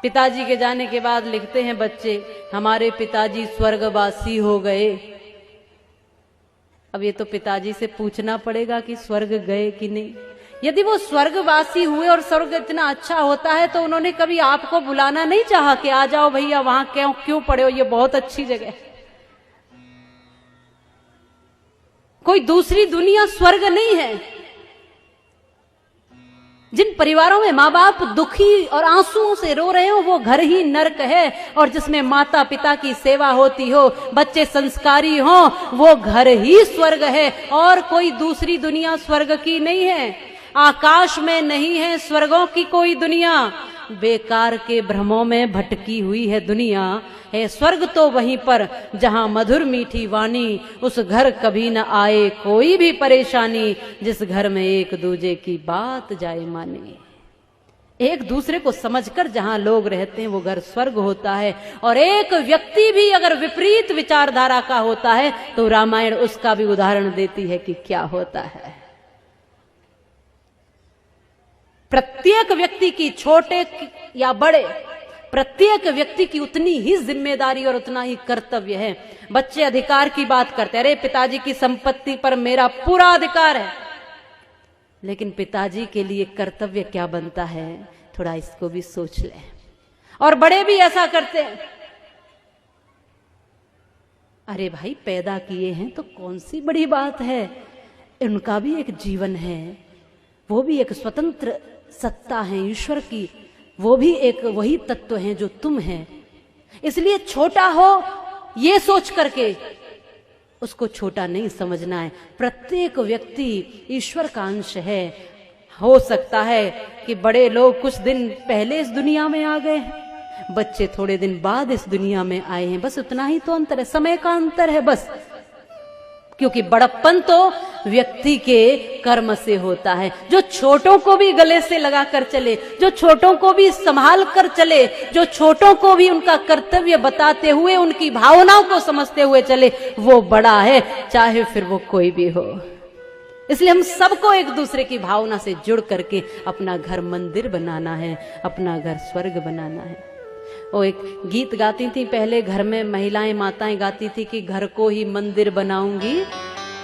पिताजी के जाने के बाद लिखते हैं बच्चे, हमारे पिताजी स्वर्गवासी हो गए। अब ये तो पिताजी से पूछना पड़ेगा कि स्वर्ग गए कि नहीं। यदि वो स्वर्गवासी हुए और स्वर्ग इतना अच्छा होता है तो उन्होंने कभी आपको बुलाना नहीं चाहा कि आ जाओ भैया, वहां क्यों पड़े हो, ये बहुत अच्छी जगह है। कोई दूसरी दुनिया स्वर्ग नहीं है। जिन परिवारों में माँ बाप दुखी और आंसुओं से रो रहे हो वो घर ही नर्क है, और जिसमें माता पिता की सेवा होती हो, बच्चे संस्कारी हो, वो घर ही स्वर्ग है। और कोई दूसरी दुनिया स्वर्ग की नहीं है। आकाश में नहीं है स्वर्गों की कोई दुनिया, बेकार के भ्रमों में भटकी हुई है दुनिया। है स्वर्ग तो वहीं पर जहां मधुर मीठी वाणी, उस घर कभी न आए कोई भी परेशानी, जिस घर में एक दूजे की बात जाए माने। एक दूसरे को समझकर जहां लोग रहते हैं वो घर स्वर्ग होता है। और एक व्यक्ति भी अगर विपरीत विचारधारा का होता है तो रामायण उसका भी उदाहरण देती है कि क्या होता है। प्रत्येक व्यक्ति की, छोटे या बड़े, प्रत्येक व्यक्ति की उतनी ही जिम्मेदारी और उतना ही कर्तव्य है। बच्चे अधिकार की बात करते हैं, अरे पिताजी की संपत्ति पर मेरा पूरा अधिकार है, लेकिन पिताजी के लिए कर्तव्य क्या बनता है, थोड़ा इसको भी सोच लें। और बड़े भी ऐसा करते हैं, अरे भाई पैदा किए हैं तो कौन सी बड़ी बात है, उनका भी एक जीवन है, वो भी एक स्वतंत्र सत्ता है ईश्वर की, वो भी एक वही तत्व है जो तुम है। इसलिए छोटा हो ये सोच करके उसको छोटा नहीं समझना है। प्रत्येक व्यक्ति ईश्वर का अंश है। हो सकता है कि बड़े लोग कुछ दिन पहले इस दुनिया में आ गए हैं, बच्चे थोड़े दिन बाद इस दुनिया में आए हैं, बस उतना ही तो अंतर है, समय का अंतर है बस। क्योंकि बड़प्पन तो व्यक्ति के कर्म से होता है। जो छोटों को भी गले से लगा कर चले, जो छोटों को भी संभाल कर चले, जो छोटों को भी उनका कर्तव्य बताते हुए उनकी भावनाओं को समझते हुए चले, वो बड़ा है, चाहे फिर वो कोई भी हो। इसलिए हम सबको एक दूसरे की भावना से जुड़ करके अपना घर मंदिर बनाना है, अपना घर स्वर्ग बनाना है। वो एक गीत गाती थी पहले, घर में महिलाएं माताएं गाती थी कि घर को ही मंदिर बनाऊंगी,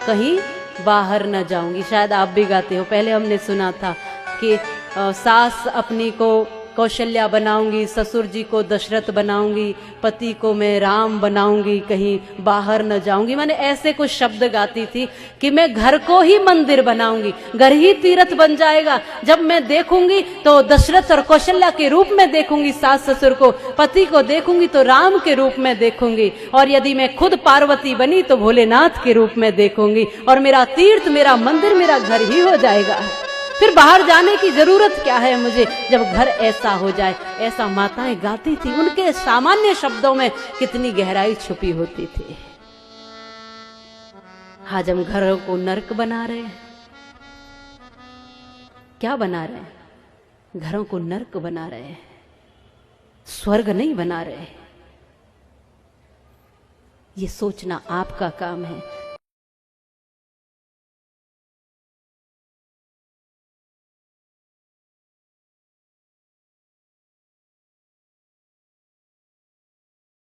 कहीं बाहर न जाऊंगी। शायद आप भी गाते हो, पहले हमने सुना था कि सास अपनी को कौशल्या बनाऊंगी, ससुर जी को दशरथ बनाऊंगी, पति को मैं राम बनाऊंगी, कहीं बाहर न जाऊंगी। मैंने ऐसे कुछ शब्द गाती थी कि मैं घर को ही मंदिर बनाऊंगी, घर ही तीर्थ बन जाएगा। जब मैं देखूंगी तो दशरथ और कौशल्या के रूप में देखूंगी सास ससुर को, पति को देखूंगी तो राम के रूप में देखूंगी, और यदि मैं खुद पार्वती बनी तो भोलेनाथ के रूप में देखूंगी, और मेरा तीर्थ, मेरा मंदिर, मेरा घर ही हो जाएगा। फिर बाहर जाने की जरूरत क्या है मुझे, जब घर ऐसा हो जाए। ऐसा माताएं गाती थी। उनके सामान्य शब्दों में कितनी गहराई छुपी होती थी। आज हम घरों को नर्क बना रहे हैं। क्या बना रहे हैं? घरों को नर्क बना रहे हैं, स्वर्ग नहीं बना रहे। ये सोचना आपका काम है।